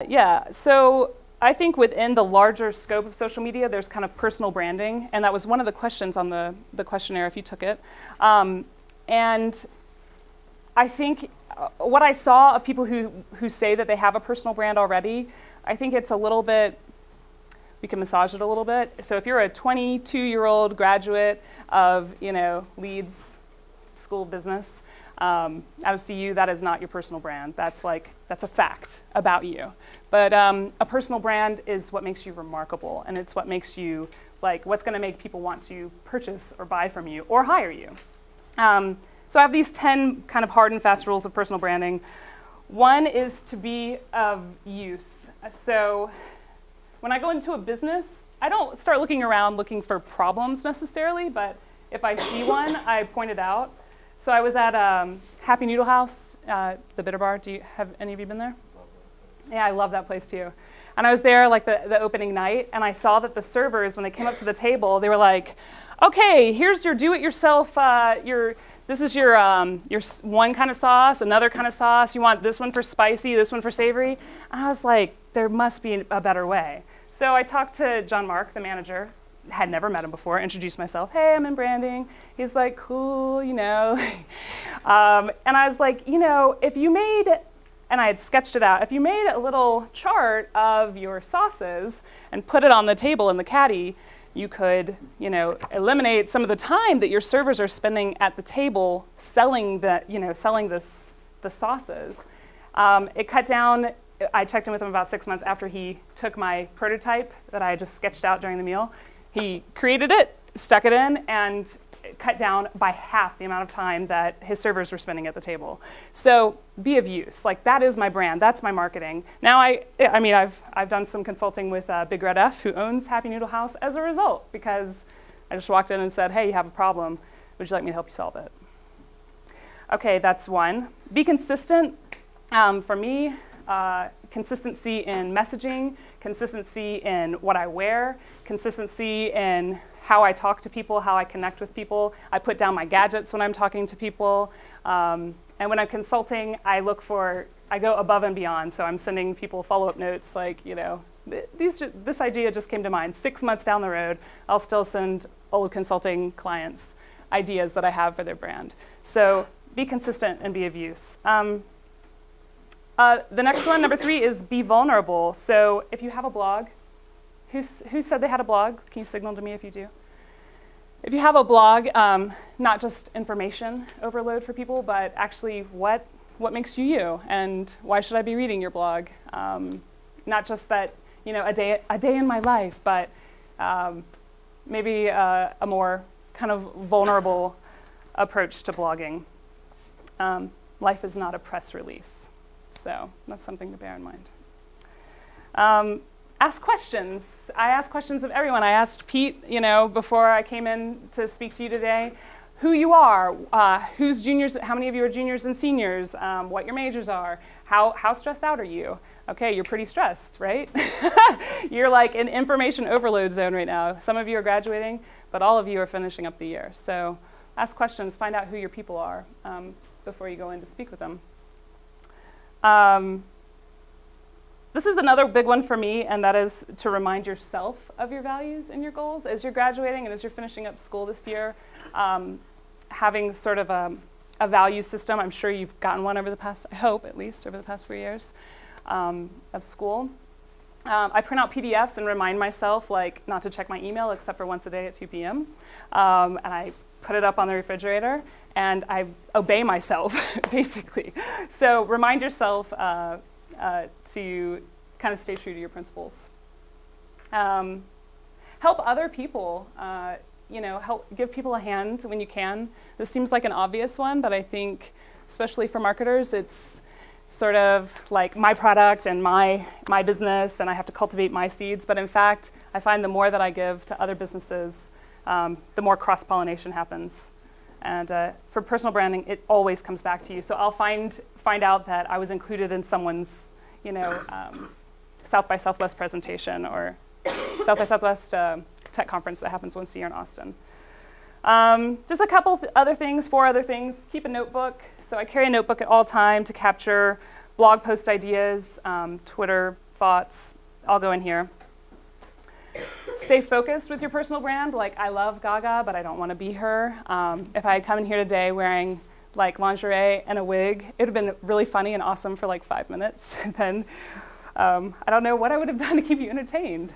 Yeah, so I think within the larger scope of social media, there's kind of personal branding, and that was one of the questions on the questionnaire if you took it. And I think what I saw of people who say that they have a personal brand already, I think it's a little bit, we can massage it a little bit. So if you're a 22-year-old graduate of, Leeds School of Business, out of CU, that is not your personal brand. That's a fact about you. But a personal brand is what makes you remarkable, and it's what makes you, what's going to make people want to purchase or buy from you or hire you. So I have these 10 kind of hard and fast rules of personal branding. One is to be of use. So when I go into a business, I don't start looking around looking for problems necessarily, but if I see one, I point it out. So I was at Happy Noodle House, the Bitter Bar. Have any of you been there? Yeah, I love that place too. And I was there the opening night, and I saw that the servers, when they came up to the table, they were like, okay, here's your do-it-yourself, this is your one kind of sauce, another kind of sauce. You want this one for spicy, this one for savory. And I was like, there must be a better way. So I talked to John Mark, the manager. Had never met him before, introduced myself. Hey, I'm in branding. He's like, cool, And I was like, if you made, and I had sketched it out, if you made a little chart of your sauces and put it on the table in the caddy, you could, eliminate some of the time that your servers are spending at the table selling the sauces. It cut down. I checked in with him about 6 months after he took my prototype that I just sketched out during the meal. He created it, stuck it in, and it cut down by half the amount of time that his servers were spending at the table. So be of use. That is my brand. That's my marketing. Now, I've done some consulting with Big Red F, who owns Happy Noodle House, as a result, because I just walked in and said, hey, you have a problem. Would you like me to help you solve it? Okay, that's one. Be consistent. For me, consistency in messaging, consistency in what I wear, consistency in how I talk to people, how I connect with people. I put down my gadgets when I'm talking to people. And when I'm consulting, I go above and beyond. So I'm sending people follow-up notes this idea just came to mind. 6 months down the road, I'll still send old consulting clients ideas that I have for their brand. So be consistent and be of use. The next one, number 3, is be vulnerable. So if you have a blog, who said they had a blog? Can you signal to me if you do? If you have a blog, not just information overload for people, but actually what makes you you, and why should I be reading your blog? Not just that, a day in my life, but maybe a more kind of vulnerable approach to blogging. Life is not a press release. So that's something to bear in mind. Ask questions. I ask questions of everyone. I asked Pete, before I came in to speak to you today, who you are, who's juniors, how many of you are juniors and seniors, what your majors are, how stressed out are you? Okay, you're pretty stressed, right? You're in information overload zone right now. Some of you are graduating, but all of you are finishing up the year. So ask questions, find out who your people are before you go in to speak with them. This is another big one for me, and that is to remind yourself of your values and your goals as you're graduating and as you're finishing up school this year. Having sort of a value system. I'm sure you've gotten one over the past, I hope at least, over the past 4 years of school. I print out PDFs and remind myself not to check my email except for once a day at 2 p.m. And I put it up on the refrigerator, and I obey myself, basically. So remind yourself to kind of stay true to your principles. Help other people, give people a hand when you can. This seems like an obvious one, but I think, especially for marketers, it's sort of like my product and my business, and I have to cultivate my seeds. But in fact, I find the more that I give to other businesses, the more cross-pollination happens. And for personal branding, it always comes back to you. So I'll find out that I was included in someone's, South by Southwest presentation or South by Southwest tech conference that happens once a year in Austin. Just a couple other things, 4 other things. Keep a notebook. So I carry a notebook at all time to capture blog post ideas, Twitter thoughts. I'll go in here. Stay focused with your personal brand. Like, I love Gaga, but I don't want to be her. If I had come in here today wearing like lingerie and a wig, it would have been really funny and awesome for like 5 minutes. And then I don't know what I would have done to keep you entertained.